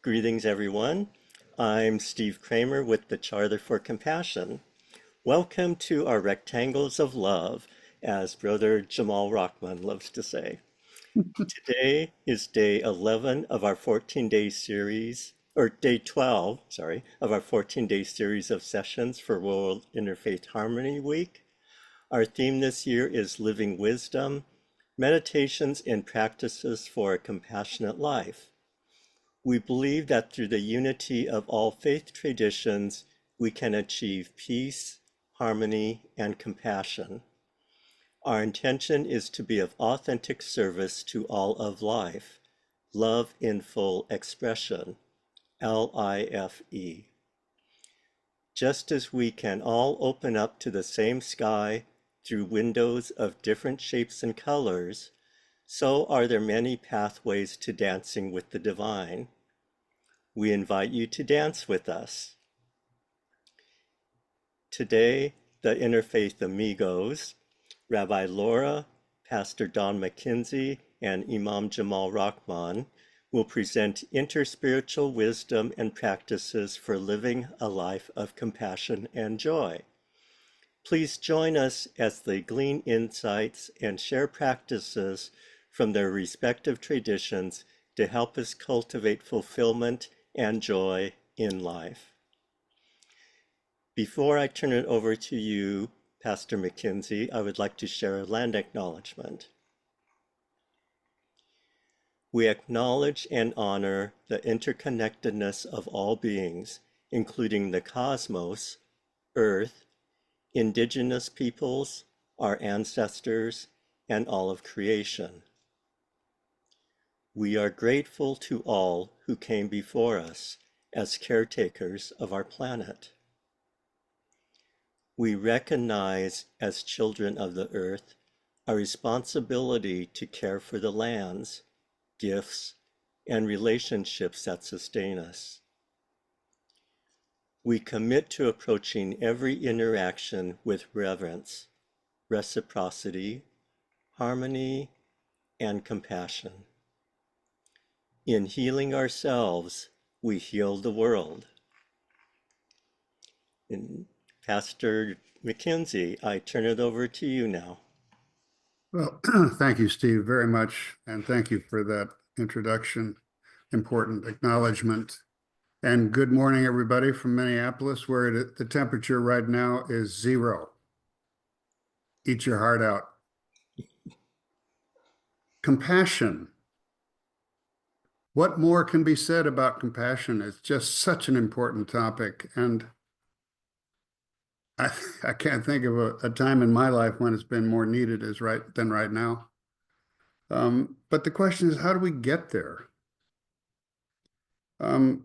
Greetings, everyone. I'm Steve Kramer with the Charter for Compassion. Welcome to our Rectangles of Love, as Brother Jamal Rahman loves to say. Today is day 11 of our 14-day series, or day 12, sorry, of our 14-day series of sessions for World Interfaith Harmony Week. Our theme this year is Living Wisdom, Meditations and Practices for a Compassionate Life. We believe that through the unity of all faith traditions, we can achieve peace, harmony, and compassion. Our intention is to be of authentic service to all of life, love in full expression, LIFE. Just as we can all open up to the same sky through windows of different shapes and colors, so are there many pathways to dancing with the divine. We invite you to dance with us. Today, the Interfaith Amigos, Rabbi Laura, Pastor Don Mackenzie, and Imam Jamal Rahman will present interspiritual wisdom and practices for living a life of compassion and joy. Please join us as they glean insights and share practices from their respective traditions to help us cultivate fulfillment and joy in life. Before I turn it over to you, Pastor Mackenzie, I would like to share a land acknowledgement. We acknowledge and honor the interconnectedness of all beings, including the cosmos, Earth, indigenous peoples, our ancestors, and all of creation. We are grateful to all who came before us as caretakers of our planet. We recognize as children of the earth our responsibility to care for the lands, gifts, and relationships that sustain us. We commit to approaching every interaction with reverence, reciprocity, harmony, and compassion. In healing ourselves, we heal the world. And Pastor Mackenzie, I turn it over to you now. Well, thank you, Steve, very much. And thank you for that introduction, important acknowledgement. And good morning, everybody from Minneapolis, where the temperature right now is 0. Eat your heart out. Compassion. What more can be said about compassion? It's just such an important topic. And I can't think of a time in my life when it's been more needed than right now. But the question is, how do we get there? I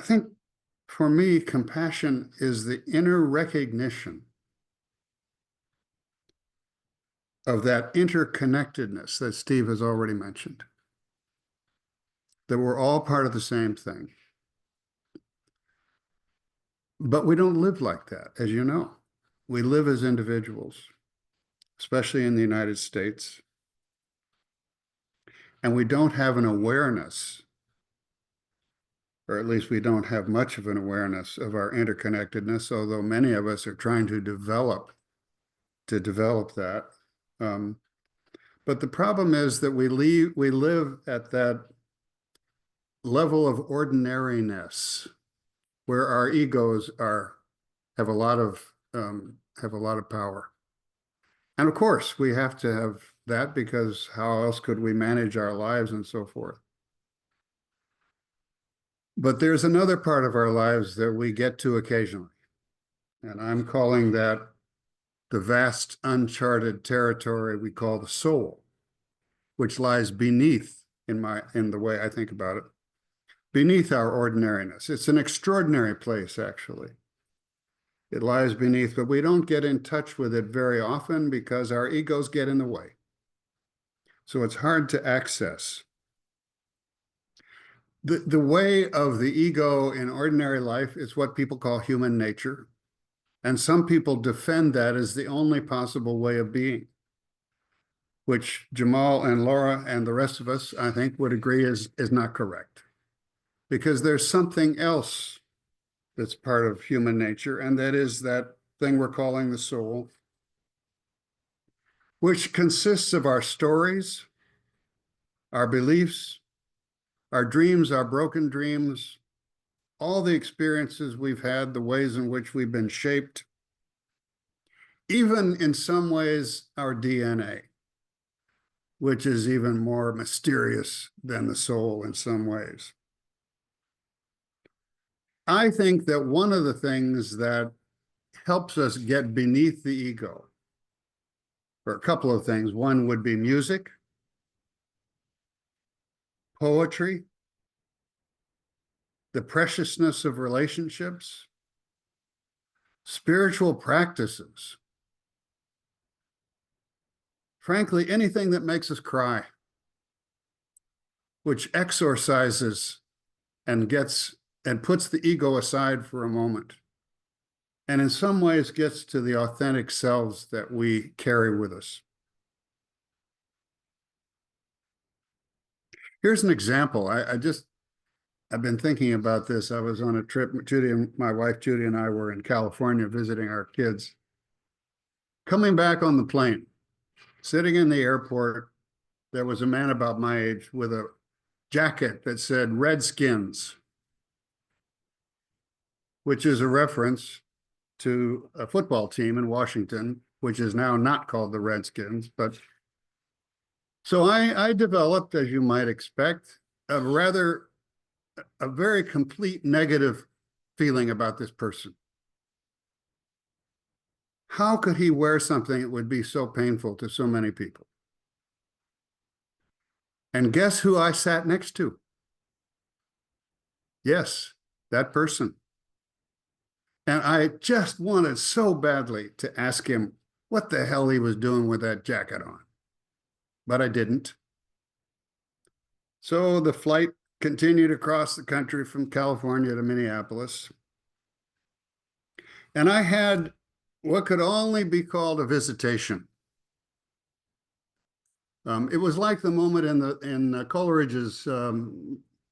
think for me, compassion is the inner recognition of that interconnectedness that Steve has already mentioned, that we're all part of the same thing. But we don't live like that, as you know. We live as individuals, especially in the United States. And we don't have an awareness, or at least we don't have much of an awareness of our interconnectedness, although many of us are trying to develop that. But the problem is that we live at that level of ordinariness, where our egos have a lot of power. And of course, we have to have that, because how else could we manage our lives and so forth? But there's another part of our lives that we get to occasionally. And I'm calling that the vast uncharted territory we call the soul, which lies beneath, in the way I think about it, beneath our ordinariness. It's an extraordinary place, actually. It lies beneath, but we don't get in touch with it very often because our egos get in the way. So it's hard to access. The way of the ego in ordinary life is what people call human nature. And some people defend that as the only possible way of being, which Jamal and Laura and the rest of us, I think, would agree is not correct. because there's something else that's part of human nature, and that is that thing we're calling the soul, which consists of our stories, our beliefs, our dreams, our broken dreams, all the experiences we've had, the ways in which we've been shaped, even in some ways, our DNA, which is even more mysterious than the soul in some ways. I think that one of the things that helps us get beneath the ego, or a couple of things, one would be music, poetry, the preciousness of relationships, spiritual practices. Frankly, anything that makes us cry, which exorcises and puts the ego aside for a moment, and in some ways gets to the authentic selves that we carry with us. Here's an example. I've been thinking about this. I was on a trip. My wife Judy and I were in California visiting our kids. Coming back on the plane, sitting in the airport, there was a man about my age with a jacket that said Redskins, which is a reference to a football team in Washington, which is now not called the Redskins. But so I developed, as you might expect, a very complete negative feeling about this person. How could he wear something that would be so painful to so many people? And guess who I sat next to? Yes, that person. And I just wanted so badly to ask him what the hell he was doing with that jacket on. But I didn't. So the flight continued across the country from California to Minneapolis. And I had what could only be called a visitation. It was like the moment in Coleridge's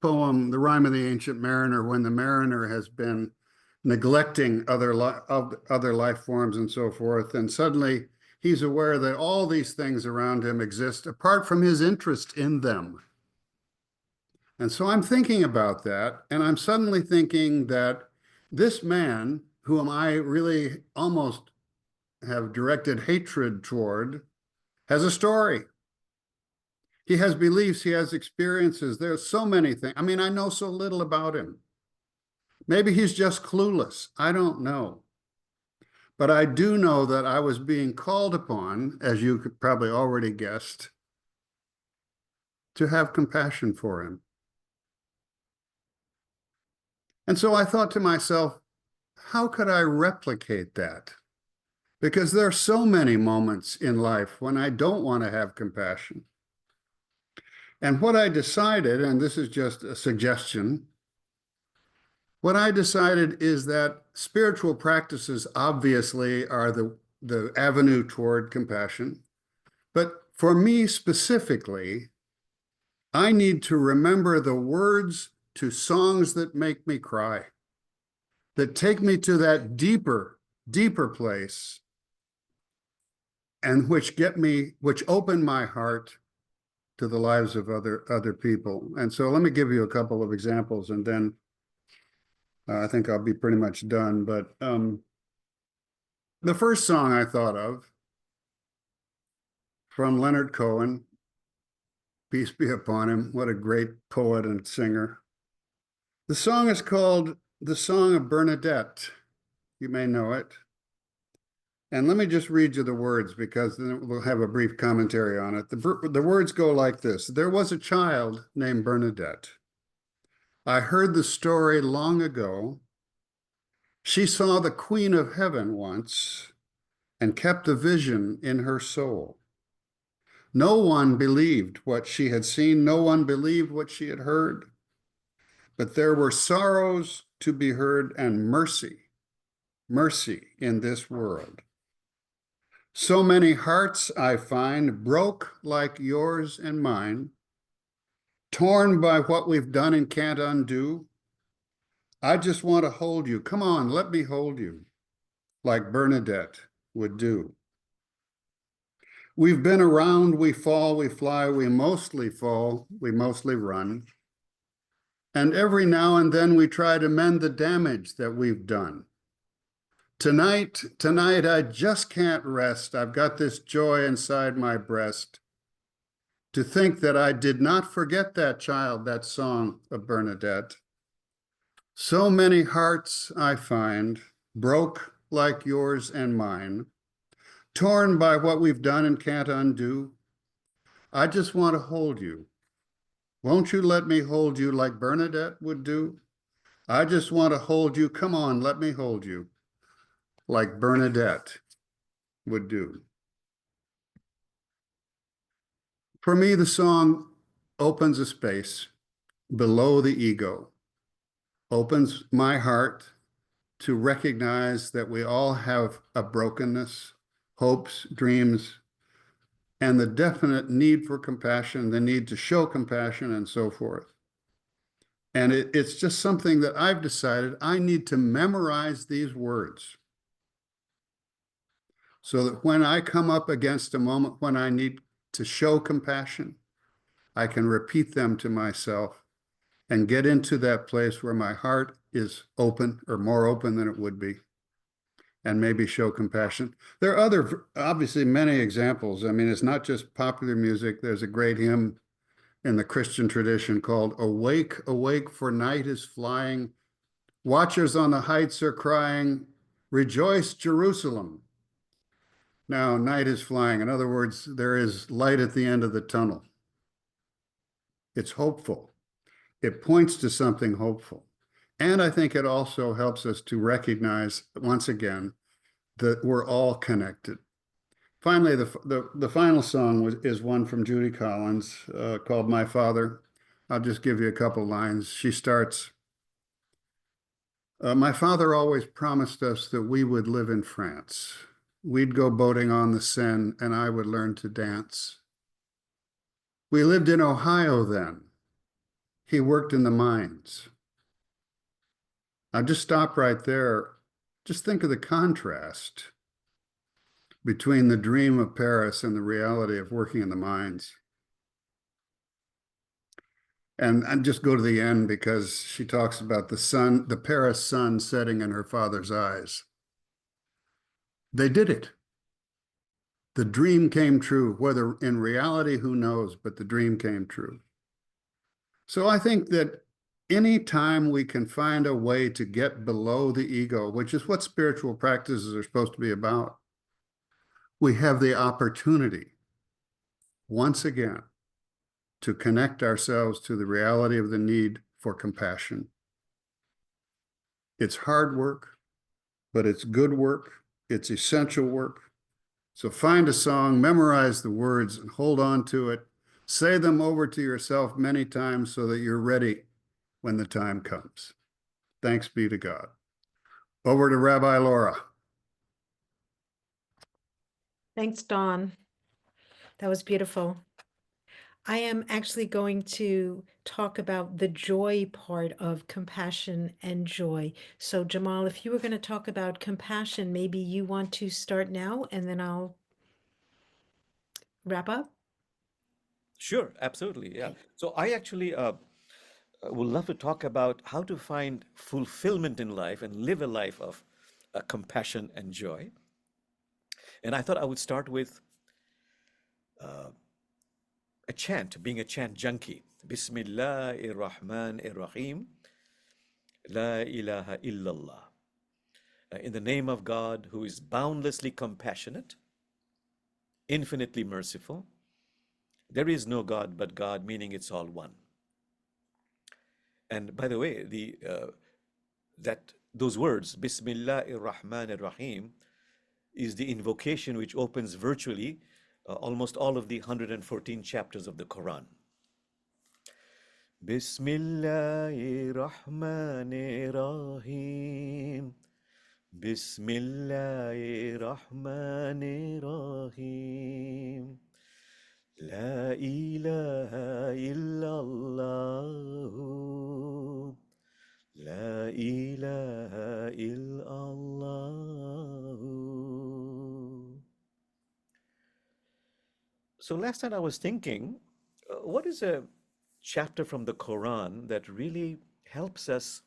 poem, The Rime of the Ancient Mariner, when the mariner has been neglecting other life forms and so forth, and suddenly he's aware that all these things around him exist apart from his interest in them. And so I'm thinking about that, and I'm suddenly thinking that this man, whom I really almost have directed hatred toward, has a story. He has beliefs, he has experiences. There's so many things. I mean, I know so little about him. Maybe he's just clueless. I don't know. But I do know that I was being called upon, as you could probably already guessed, to have compassion for him. And so I thought to myself, how could I replicate that? Because there are so many moments in life when I don't want to have compassion. And what I decided, and this is just a suggestion, what I decided is that spiritual practices obviously are the avenue toward compassion. But for me specifically, I need to remember the words to songs that make me cry, that take me to that deeper place, and which open my heart to the lives of other people. And so let me give you a couple of examples, and then I think I'll be pretty much done. But the first song I thought of from Leonard Cohen, peace be upon him, what a great poet and singer. The song is called The Song of Bernadette. You may know it. And let me just read you the words, because then we'll have a brief commentary on it. The words go like this. There was a child named Bernadette. I heard the story long ago. She saw the Queen of Heaven once and kept the vision in her soul. No one believed what she had seen. No one believed what she had heard. But there were sorrows to be heard and mercy in this world. So many hearts I find broke like yours and mine, torn by what we've done and can't undo, I just want to hold you. Come on, let me hold you, like Bernadette would do. We've been around, we fall, we fly, we mostly fall, we mostly run. And every now and then we try to mend the damage that we've done. Tonight, I just can't rest. I've got this joy inside my breast to think that I did not forget that child, that song of Bernadette. So many hearts I find broke like yours and mine, torn by what we've done and can't undo. I just want to hold you. Won't you let me hold you like Bernadette would do? I just want to hold you. Come on, let me hold you like Bernadette would do. For me, the song opens a space below the ego, opens my heart to recognize that we all have a brokenness, hopes, dreams, and the definite need for compassion, the need to show compassion, and so forth. And it's just something that I've decided I need to memorize these words so that when I come up against a moment when I need to show compassion, I can repeat them to myself and get into that place where my heart is open or more open than it would be, and maybe show compassion. There are other, obviously, many examples. I mean, it's not just popular music. There's a great hymn in the Christian tradition called Awake, Awake, for night is flying. Watchers on the heights are crying, Rejoice, Jerusalem. Now, night is flying. In other words, there is light at the end of the tunnel. It's hopeful. It points to something hopeful. And I think it also helps us to recognize, once again, that we're all connected. Finally, the final song is one from Judy Collins called My Father. I'll just give you a couple lines. She starts, my father always promised us that we would live in France. We'd go boating on the Seine and I would learn to dance. We lived in Ohio then. He worked in the mines. I'll just stop right there. Just think of the contrast between the dream of Paris and the reality of working in the mines. And just go to the end because she talks about the sun, the Paris sun setting in her father's eyes. They did it. The dream came true. Whether in reality, who knows, but the dream came true. So I think that anytime we can find a way to get below the ego, which is what spiritual practices are supposed to be about, we have the opportunity, once again, to connect ourselves to the reality of the need for compassion. It's hard work, but it's good work. It's essential work. So find a song, memorize the words, and hold on to it. Say them over to yourself many times so that you're ready when the time comes. Thanks be to God. Over to Rabbi Laura. Thanks, Dawn. That was beautiful. I am actually going to talk about the joy part of compassion and joy. So, Jamal, if you were going to talk about compassion, maybe you want to start now and then I'll wrap up. Sure, absolutely. Yeah. Okay. So I actually would love to talk about how to find fulfillment in life and live a life of compassion and joy. And I thought I would start with a chant, being a chant junkie. Bismillahir Rahmanir Rahim. La ilaha illallah. In the name of God, who is boundlessly compassionate, infinitely merciful. There is no God but God, meaning it's all one. And by the way, those words, Bismillahir Rahmanir Rahim, is the invocation which opens virtually almost all of the 114 chapters of the Quran. Bismillahir Rahmanir Rahim. Bismillahir Rahmanir Rahim. La ilaha illallah. La ilaha illallah. So last night I was thinking, what is a chapter from the Quran that really helps us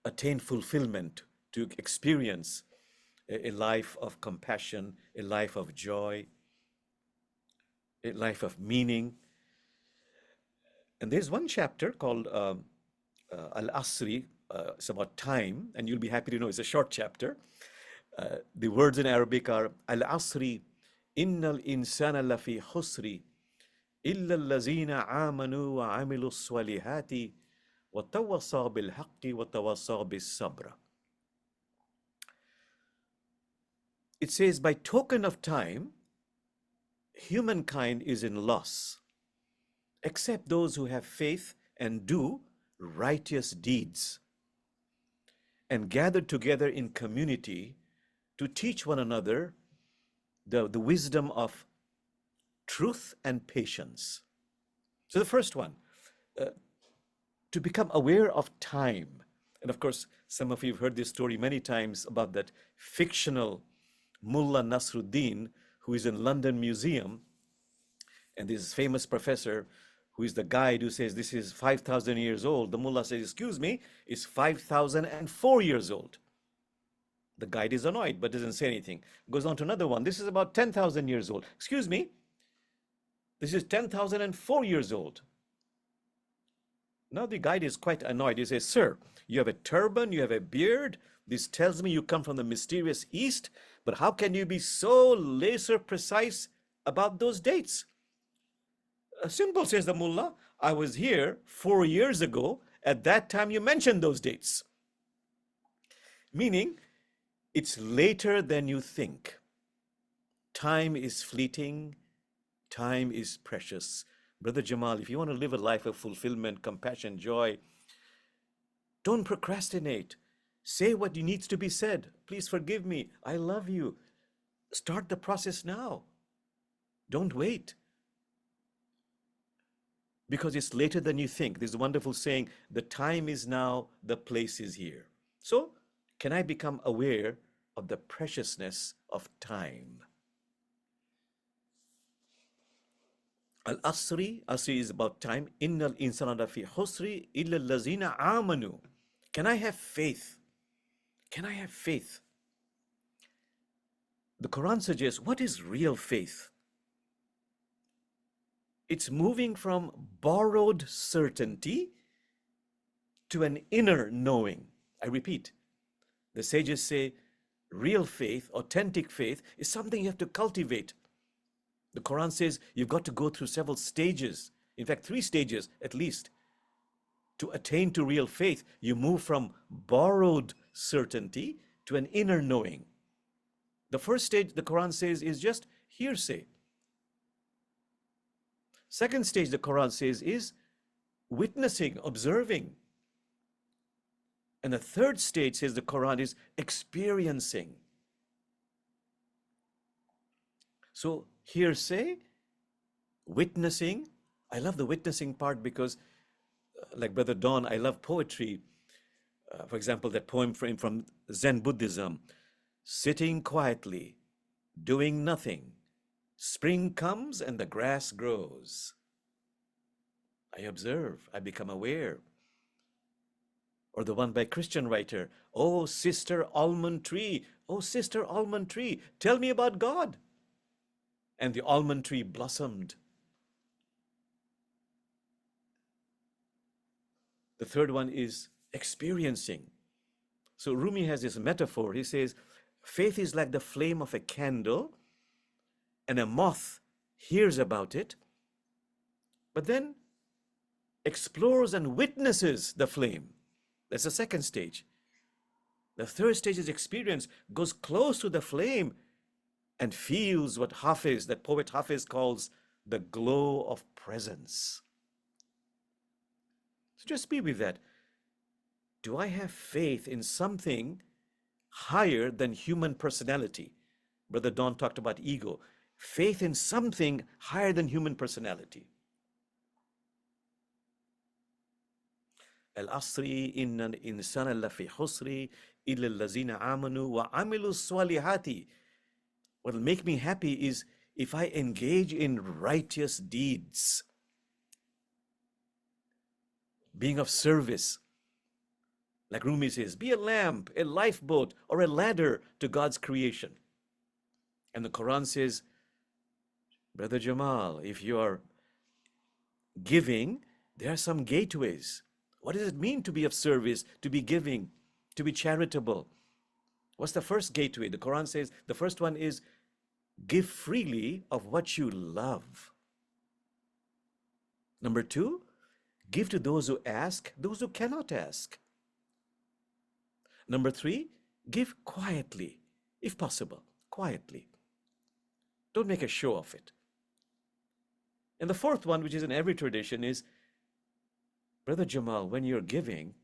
attain fulfillment, to experience a life of compassion, a life of joy, a life of meaning? And there's one chapter called Al-Asri. It's about time, and you'll be happy to know it's a short chapter. The words in Arabic are Al-Asri, Innal insana lafi khusri, illa allazina amanu wa amilu salihati, wa tawassa bil haqqi wa tawassa bis sabra. It says, by token of time, humankind is in loss, except those who have faith and do righteous deeds, and gather together in community to teach one another the wisdom of truth and patience. So the first one, to become aware of time. And of course, some of you have heard this story many times about that fictional Mullah Nasruddin, who is in London Museum, and this famous professor who is the guide who says this is 5,000 years old. The mullah says, excuse me, it's 5,004 years old. The guide is annoyed but doesn't say anything. Goes on to another one. This is about 10,000 years old. Excuse me, this is 10,004 years old. Now the guide is quite annoyed. He says, sir, you have a turban, you have a beard. This tells me you come from the mysterious East, but how can you be so laser precise about those dates? Simple, says the mullah. I was here 4 years ago. At that time, you mentioned those dates. Meaning, it's later than you think. Time is fleeting. Time is precious. Brother Jamal, if you want to live a life of fulfillment, compassion, joy, don't procrastinate. Say what needs to be said. Please forgive me. I love you. Start the process now. Don't wait. Because it's later than you think. There's a wonderful saying, the time is now, the place is here. So, can I become aware of the preciousness of time? Al-Asri, Asri is about time. Innal insana lafi khusri illa allazina amanu. Can I have faith? Can I have faith? The Quran suggests, what is real faith? It's moving from borrowed certainty to an inner knowing. I repeat, the sages say real faith, authentic faith, is something you have to cultivate. The Quran says you've got to go through several stages, in fact, 3 stages at least, to attain to real faith. You move from borrowed certainty to an inner knowing. The first stage, the Quran says, is just hearsay. Second stage, the Quran says, is witnessing, observing. And the third stage, says the Quran, is experiencing. So hearsay, witnessing. I love the witnessing part because, like Brother Don, I love poetry. For example, that poem from Zen Buddhism, sitting quietly, doing nothing. Spring comes and the grass grows. I observe, I become aware. Or the one by Christian writer, oh, sister almond tree, oh, sister almond tree, tell me about God. And the almond tree blossomed. The third one is experiencing. So Rumi has this metaphor. He says, faith is like the flame of a candle, and a moth hears about it, but then explores and witnesses the flame. That's the second stage. The third stage is experience, goes close to the flame and feels what Hafiz, that poet Hafiz, calls the glow of presence. So just be with that. Do I have faith in something higher than human personality? Brother Don talked about ego. Faith in something higher than human personality. Al-asri inna insana lafi khusri illa allazina amanu wa amilu salihati. What will make me happy is if I engage in righteous deeds, being of service. Like Rumi says, be a lamp, a lifeboat, or a ladder to God's creation. And the Quran says, Brother Jamal, if you are giving, there are some gateways. What does it mean to be of service, to be giving, to be charitable? What's the first gateway? The Quran says the first one is give freely of what you love. Number two, give to those who ask, those who cannot ask. Number three, give quietly, if possible, quietly. Don't make a show of it. And the fourth one, which is in every tradition, is, Brother Jamal, when you're giving,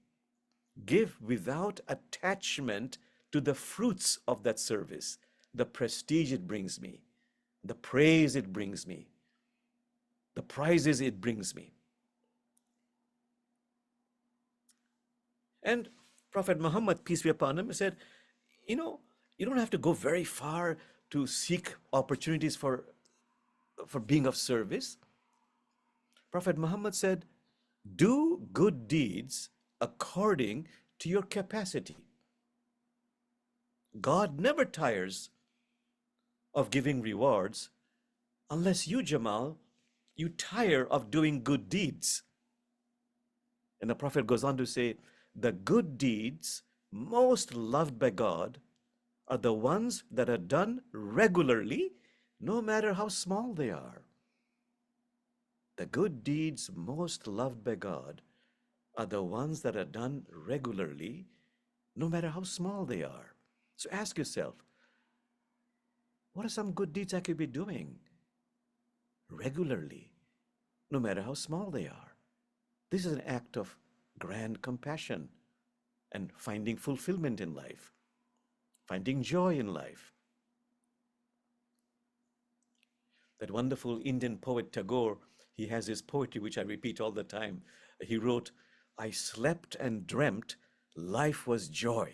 give without attachment to the fruits of that service, the prestige it brings me, the praise it brings me, the prizes it brings me. And Prophet Muhammad, peace be upon him, said, you don't have to go very far to seek opportunities for being of service. Prophet Muhammad said, do good deeds according to your capacity. God never tires of giving rewards unless you, Jamal, you tire of doing good deeds. And the Prophet goes on to say, the good deeds most loved by God are the ones that are done regularly, no matter how small they are. The good deeds most loved by God are the ones that are done regularly, no matter how small they are. So ask yourself, what are some good deeds I could be doing regularly, no matter how small they are? This is an act of grand compassion and finding fulfillment in life, finding joy in life. That wonderful Indian poet Tagore, he has his poetry, which I repeat all the time. He wrote, I slept and dreamt life was joy.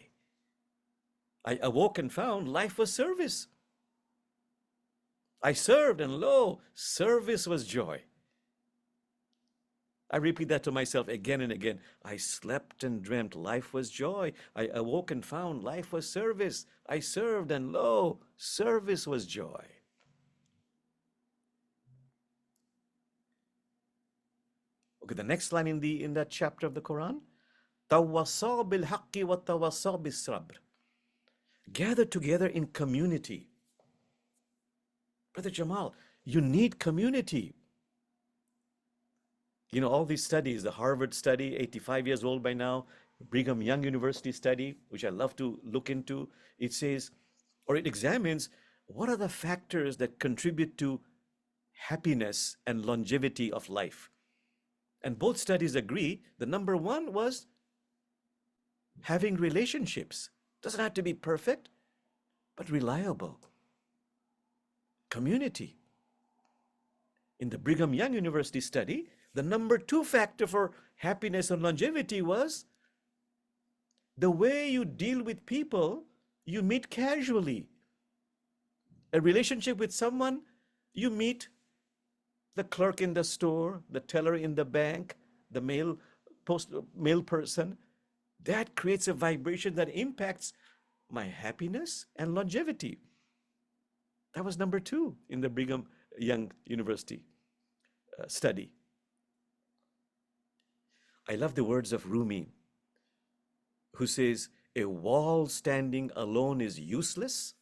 I awoke and found life was service. I served and lo, service was joy. I repeat that to myself again and again. I slept and dreamt life was joy. I awoke and found life was service. I served and lo, service was joy. Okay, the next line in that chapter of the Quran, Tawassaw bil haqqi wa tawassaw bis sabr. Gather together in community. Brother Jamal, you need community. You know, all these studies, the Harvard study, 85 years old by now, Brigham Young University study, which I love to look into, it says, or it examines, what are the factors that contribute to happiness and longevity of life? And both studies agree the number one was having relationships. Doesn't have to be perfect, but reliable. Community. In the Brigham Young University study, the number two factor for happiness and longevity was the way you deal with people you meet casually. A relationship with someone, you meet the clerk in the store, the teller in the bank, the mail person. That creates a vibration that impacts my happiness and longevity. That was number two in the Brigham Young University study. I love the words of Rumi, who says, a wall standing alone is useless.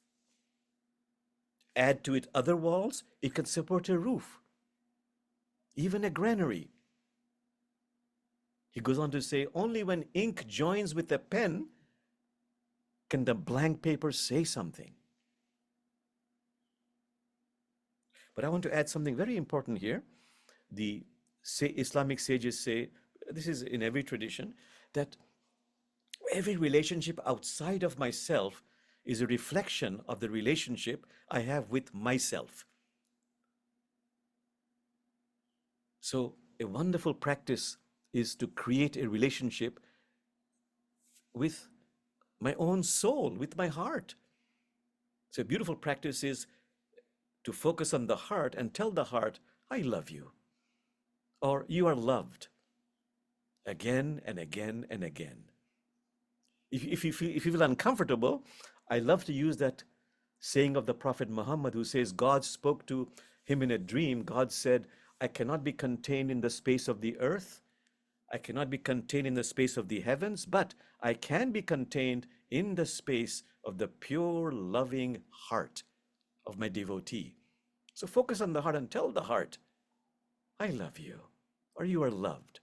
Add to it other walls, it can support a roof, even a granary. He goes on to say, only when ink joins with a pen can the blank paper say something. But I want to add something very important here. The Islamic sages say, this is in every tradition, that every relationship outside of myself is a reflection of the relationship I have with myself. So a wonderful practice is to create a relationship with my own soul, with my heart. So a beautiful practice is to focus on the heart and tell the heart, I love you, or you are loved, again and again and again. If you feel uncomfortable, I love to use that saying of the Prophet Muhammad, who says God spoke to him in a dream. God said, I cannot be contained in the space of the earth. I cannot be contained in the space of the heavens, but I can be contained in the space of the pure, loving heart of my devotee. So focus on the heart and tell the heart, I love you, or you are loved.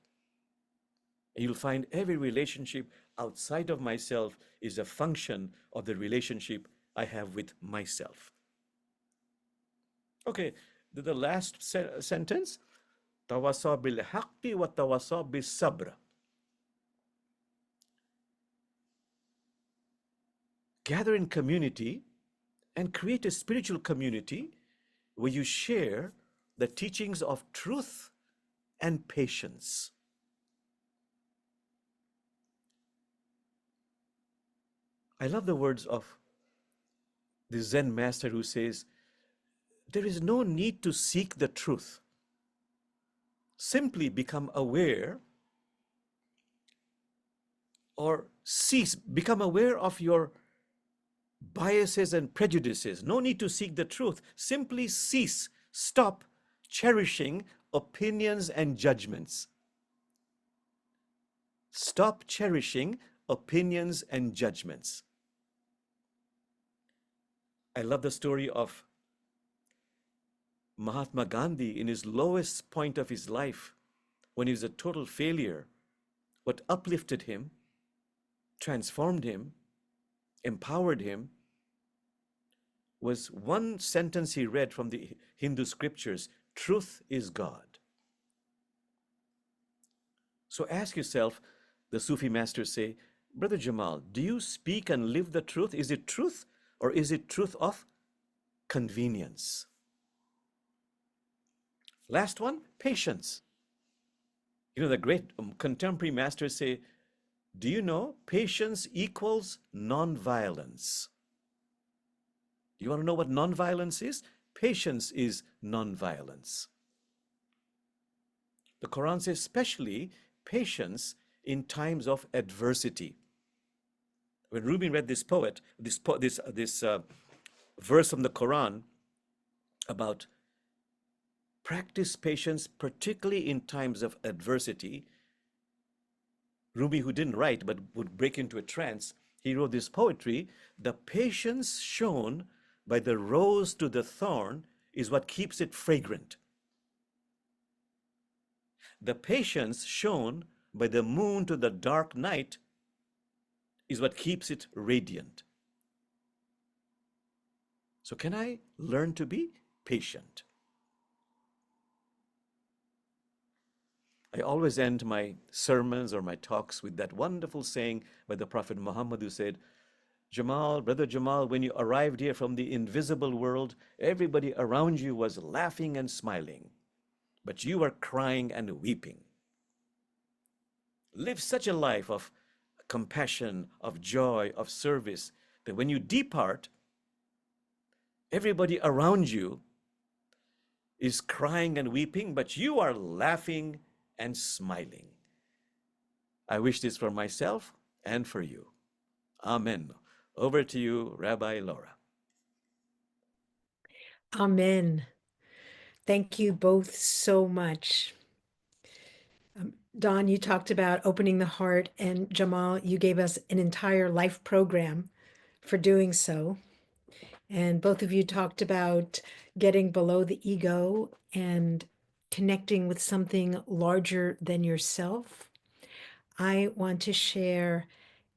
And you'll find every relationship outside of myself is a function of the relationship I have with myself. Okay, the last sentence, tawasa bil haqqi wa tawasa bis sabr. Gather in community and create a spiritual community where you share the teachings of truth and patience. I love the words of the Zen master who says, there is no need to seek the truth. Simply become aware or become aware of your biases and prejudices. No need to seek the truth. Simply stop cherishing opinions and judgments. Stop cherishing opinions and judgments. I love the story of Mahatma Gandhi in his lowest point of his life, when he was a total failure. What uplifted him, transformed him, empowered him, was one sentence he read from the Hindu scriptures, truth is God. So ask yourself, the Sufi masters say, Brother Jamal, do you speak and live the truth? Is it truth, or is it truth of convenience? Last one, patience. You know, the great contemporary masters say, do you know patience equals nonviolence? You want to know what nonviolence is? Patience is nonviolence. The Quran says especially patience in times of adversity. When Rumi read this verse from the Quran about practice patience, particularly in times of adversity, Rumi, who didn't write but would break into a trance, he wrote this poetry. The patience shown by the rose to the thorn is what keeps it fragrant. The patience shown by the moon to the dark night is what keeps it radiant. So can I learn to be patient? I always end my sermons or my talks with that wonderful saying by the Prophet Muhammad, who said, Jamal, Brother Jamal, when you arrived here from the invisible world, everybody around you was laughing and smiling, but you were crying and weeping. Live such a life of compassion, of joy, of service, that when you depart, everybody around you is crying and weeping, but you are laughing and smiling. I wish this for myself and for you. Amen. Over to you, Rabbi Laura. Amen. Thank you both so much. Don, you talked about opening the heart, and Jamal, you gave us an entire life program for doing so. And both of you talked about getting below the ego and connecting with something larger than yourself. I want to share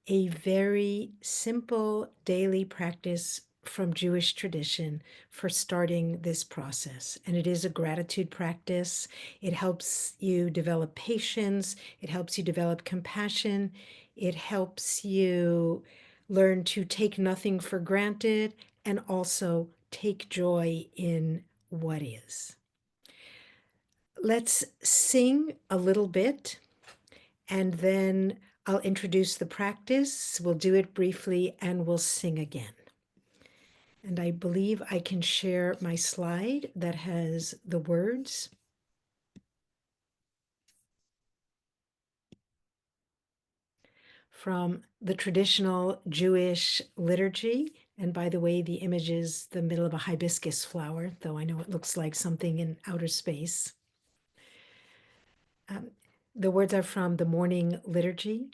a very simple daily practice from Jewish tradition for starting this process. And it is a gratitude practice. It helps you develop patience. It helps you develop compassion. It helps you learn to take nothing for granted and also take joy in what is. Let's sing a little bit. and then I'll introduce the practice. We'll do it briefly and we'll sing again. And I believe I can share my slide that has the words. From the traditional Jewish liturgy. And by the way, the image is the middle of a hibiscus flower, though I know it looks like something in outer space. The words are from the morning liturgy.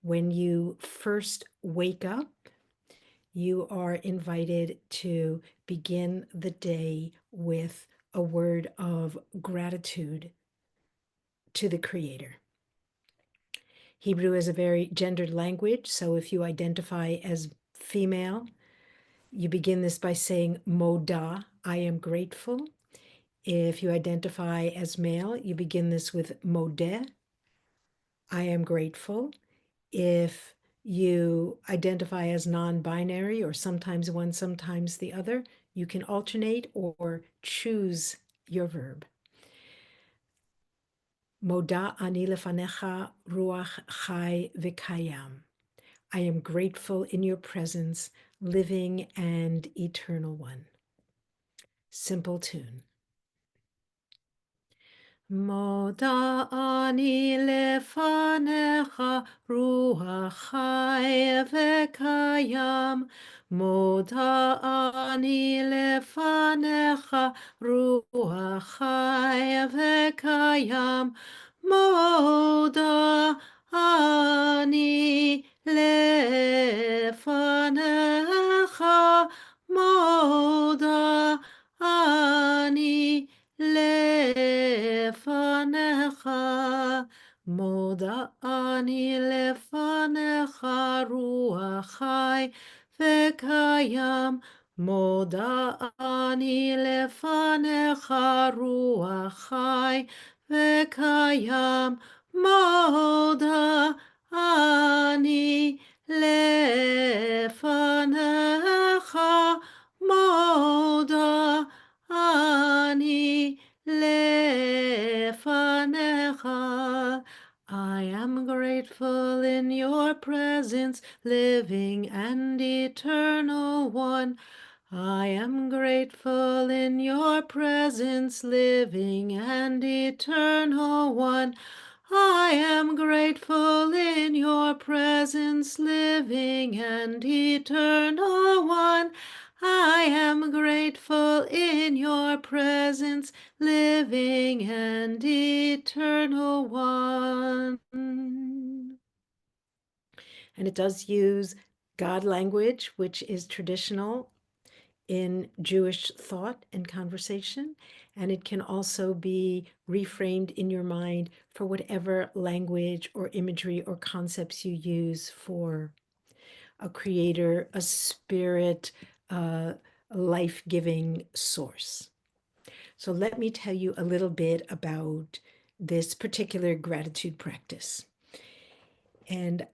When you first wake up, you are invited to begin the day with a word of gratitude to the Creator. Hebrew is a very gendered language, so if you identify as female, you begin this by saying moda, I am grateful. If you identify as male, you begin this with modeh, I am grateful. If you identify as non-binary or sometimes one, sometimes the other, you can alternate or choose your verb. Moda ani lefanecha ruach chai v'kayam. I am grateful in your presence, living and eternal one. Simple tune. Moda ani lefanecha ruach chai v'kayam. Moda ani lefanecha ruach chai v'kayam. Moda ani lefanecha. Moda ani lefanecha, moda ani lefanecha ruach chai v'kayam, moda ani lefanecha ruach chai v'kayam, moda ani lefanecha, moda ani lefanecha. I am grateful in your presence, living and eternal one. I am grateful in your presence, living and eternal one. I am grateful in your presence, living and eternal one. I am grateful in your presence, living and eternal one. And it does use God language, which is traditional in Jewish thought and conversation. And it can also be reframed in your mind for whatever language or imagery or concepts you use for a creator, a spirit, a life-giving source. So let me tell you a little bit about this particular gratitude practice. And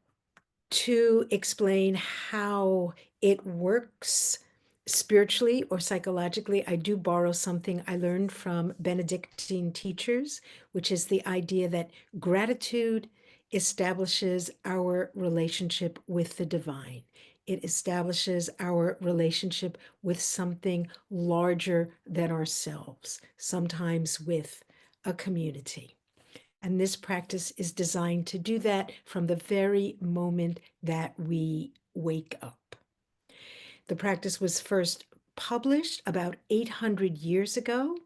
to explain how it works spiritually or psychologically, I do borrow something I learned from Benedictine teachers, which is the idea that gratitude establishes our relationship with the divine. It establishes our relationship with something larger than ourselves, sometimes with a community. And this practice is designed to do that from the very moment that we wake up. The practice was first published about 800 years ago.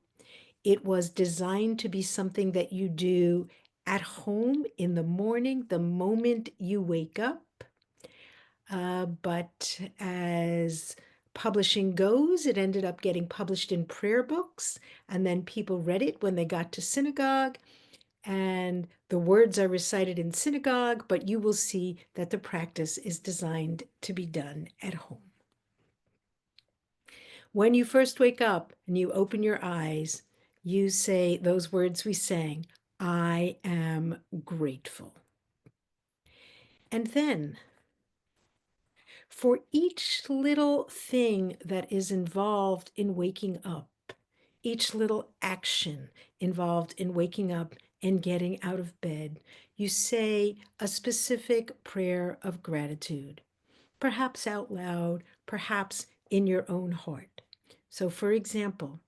It was designed to be something that you do at home in the morning, the moment you wake up. But as publishing goes, it ended up getting published in prayer books, and then people read it when they got to synagogue. And the words are recited in synagogue, but you will see that the practice is designed to be done at home. When you first wake up and you open your eyes, you say those words we sang, I am grateful. And then, for each little thing that is involved in waking up, each little action involved in waking up and getting out of bed, you say a specific prayer of gratitude, perhaps out loud, perhaps in your own heart. So, for example,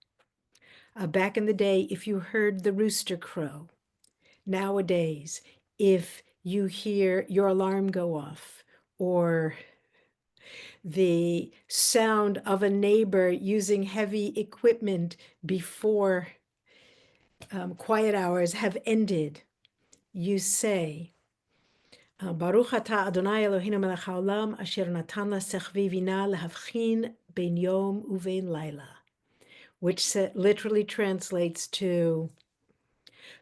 back in the day, if you heard the rooster crow, nowadays, if you hear your alarm go off, or the sound of a neighbor using heavy equipment before quiet hours have ended, you say, Baruch atah Adonai Eloheinu melech haolam asher natan lasechvi vina lehavchin ben yom uvein laila, which literally translates to,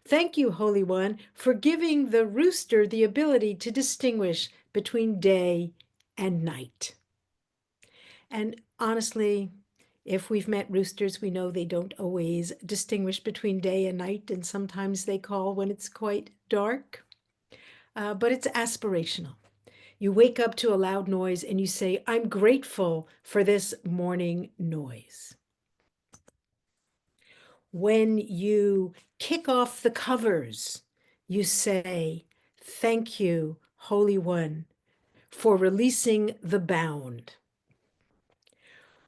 thank you, Holy One, for giving the rooster the ability to distinguish between day and night. And honestly, if we've met roosters, we know they don't always distinguish between day and night, and sometimes they call when it's quite dark. But it's aspirational. You wake up to a loud noise and you say, I'm grateful for this morning noise. When you kick off the covers, you say, thank you, Holy One, for releasing the bound.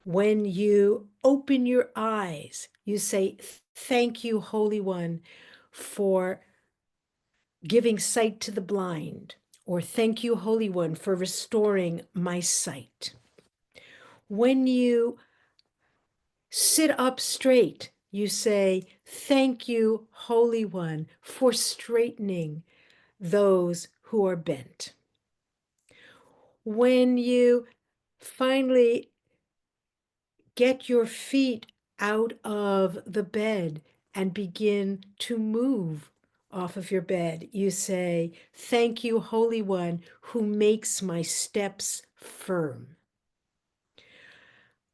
When you open your eyes, you say, thank you, Holy One, for giving sight to the blind, or thank you, Holy One, for restoring my sight. When you sit up straight, you say, thank you, Holy One, for straightening those who are bent. When you finally get your feet out of the bed and begin to move off of your bed, you say, thank you, Holy One, who makes my steps firm.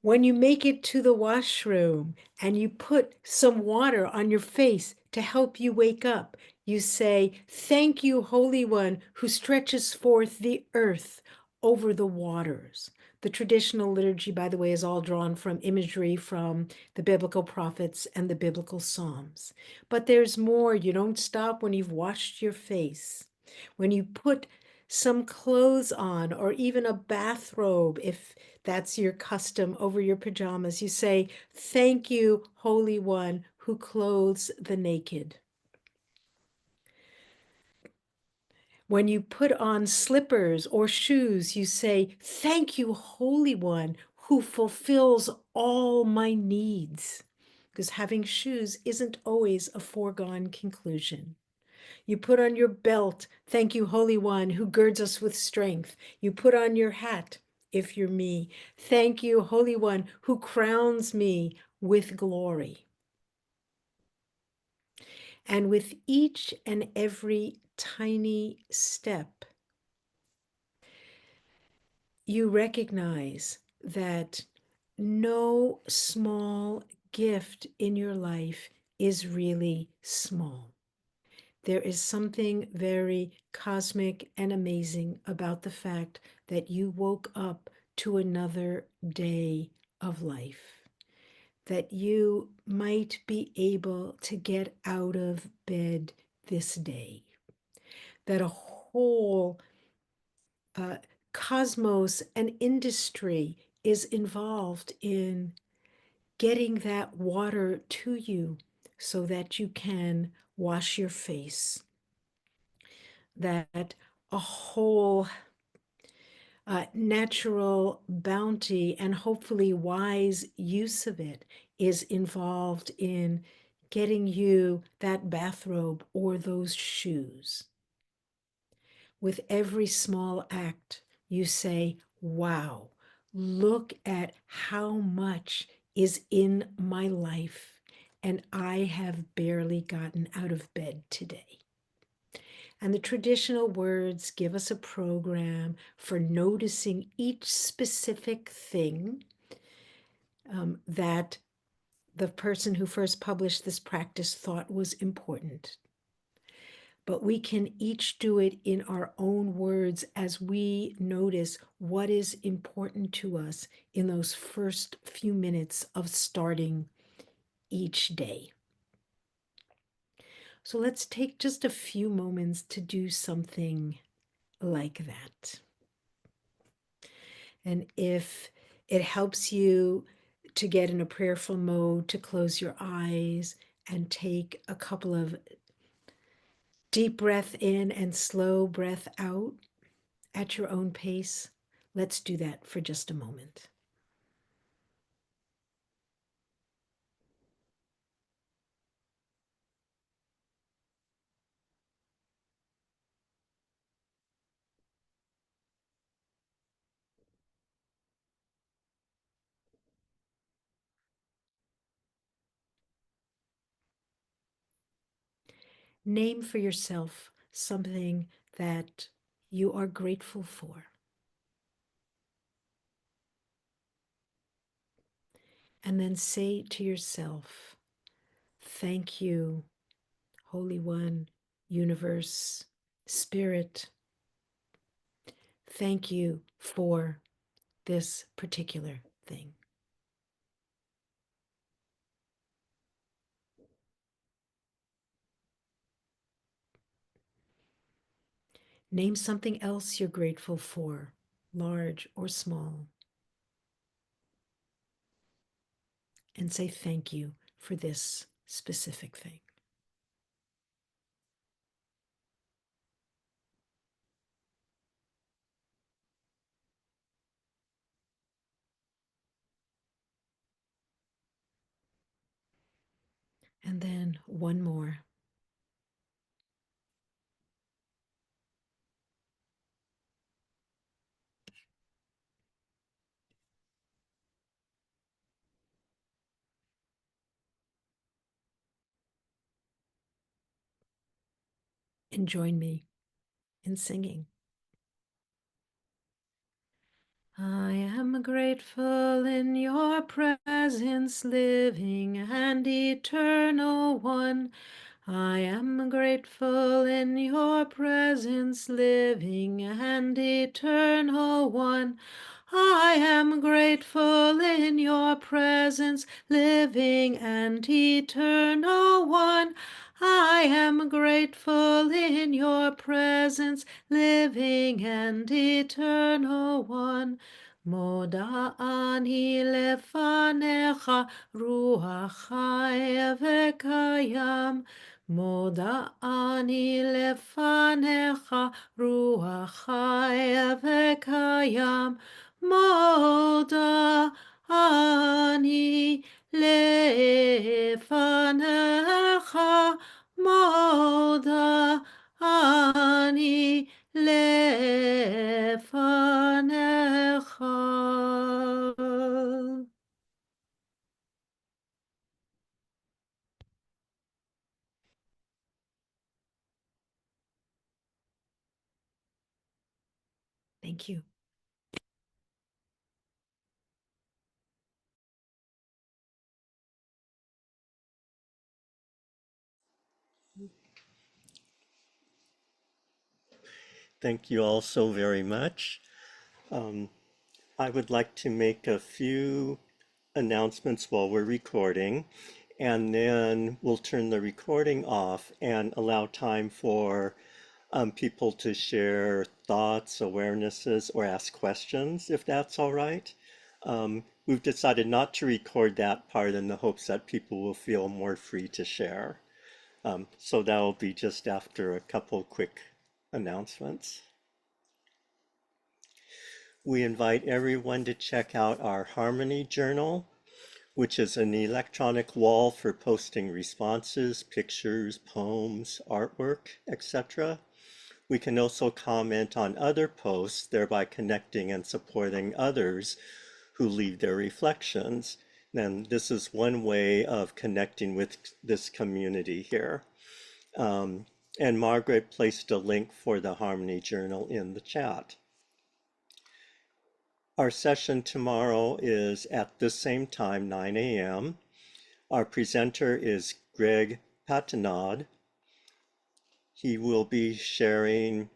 When you make it to the washroom and you put some water on your face to help you wake up, you say, thank you, Holy One, who stretches forth the earth over the waters. The traditional liturgy, by the way, is all drawn from imagery from the biblical prophets and the biblical Psalms. But there's more. You don't stop when you've washed your face. When you put some clothes on, or even a bathrobe, if that's your custom, over your pajamas, you say, thank you, Holy One, who clothes the naked. When you put on slippers or shoes, you say, thank you, Holy One, who fulfills all my needs. Because having shoes isn't always a foregone conclusion. You put on your belt, thank you, Holy One, who girds us with strength. You put on your hat, if you're me, thank you, Holy One, who crowns me with glory. And with each and every tiny step, you recognize that no small gift in your life is really small. There is something very cosmic and amazing about the fact that you woke up to another day of life, that you might be able to get out of bed this day, that a whole cosmos and industry is involved in getting that water to you so that you can wash your face, that a whole natural bounty and hopefully wise use of it is involved in getting you that bathrobe or those shoes. With every small act, you say, wow, look at how much is in my life, and I have barely gotten out of bed today. And the traditional words give us a program for noticing each specific thing that the person who first published this practice thought was important. But we can each do it in our own words as we notice what is important to us in those first few minutes of starting each day. So let's take just a few moments to do something like that. And if it helps you to get in a prayerful mode, to close your eyes and take a couple of deep breath in and slow breath out at your own pace, let's do that for just a moment. Name for yourself something that you are grateful for. And then say to yourself, thank you, Holy One, Universe, Spirit. Thank you for this particular thing. Name something else you're grateful for, large or small, and say thank you for this specific thing. And then one more. And join me in singing. I am grateful in your presence, living and eternal one. I am grateful in your presence, living and eternal one. I am grateful in your presence, living and eternal one. I am grateful in your presence, living and eternal one. Moda'ani lefanecha ruach chai vekayam. Moda'ani lefanecha ruach chai vekayam. Moda'ani lefanecha. Moda'ani lefanecha. Thank you. Thank you all so very much. I would like to make a few announcements while we're recording, and then we'll turn the recording off and allow time for people to share thoughts, awarenesses, or ask questions, if that's all right. We've decided not to record that part in the hopes that people will feel more free to share. So that'll be just after a couple quick announcements. We invite everyone to check out our Harmony Journal, which is an electronic wall for posting responses, pictures, poems, artwork, etc. We can also comment on other posts, thereby connecting and supporting others who leave their reflections. And this is one way of connecting with this community here. And Margaret placed a link for the Harmony Journal in the chat. Our session tomorrow is at the same time, 9 a.m. Our presenter is Greg Patanod. He will be sharing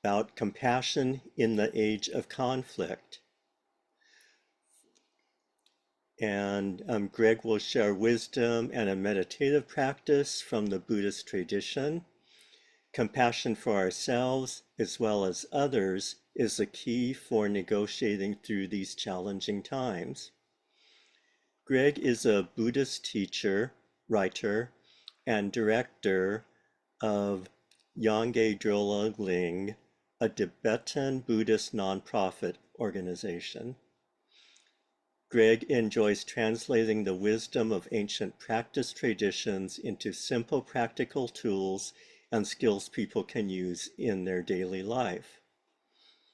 about compassion in the age of conflict. And Greg will share wisdom and a meditative practice from the Buddhist tradition. Compassion for ourselves as well as others is the key for negotiating through these challenging times. Greg is a Buddhist teacher, writer, and director of Yangye Drola Ling, a Tibetan Buddhist nonprofit organization. Greg enjoys translating the wisdom of ancient practice traditions into simple practical tools and skills people can use in their daily life.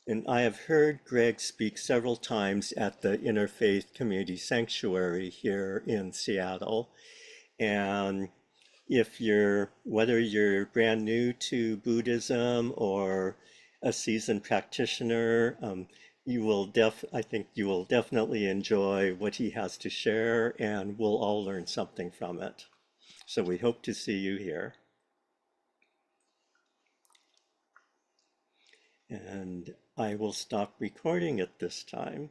And I have heard Greg speak several times at the Interfaith Community Sanctuary here in Seattle. And whether you're brand new to Buddhism or a seasoned practitioner, I think you will definitely enjoy what he has to share, and we'll all learn something from it. So we hope to see you here. And I will stop recording at this time.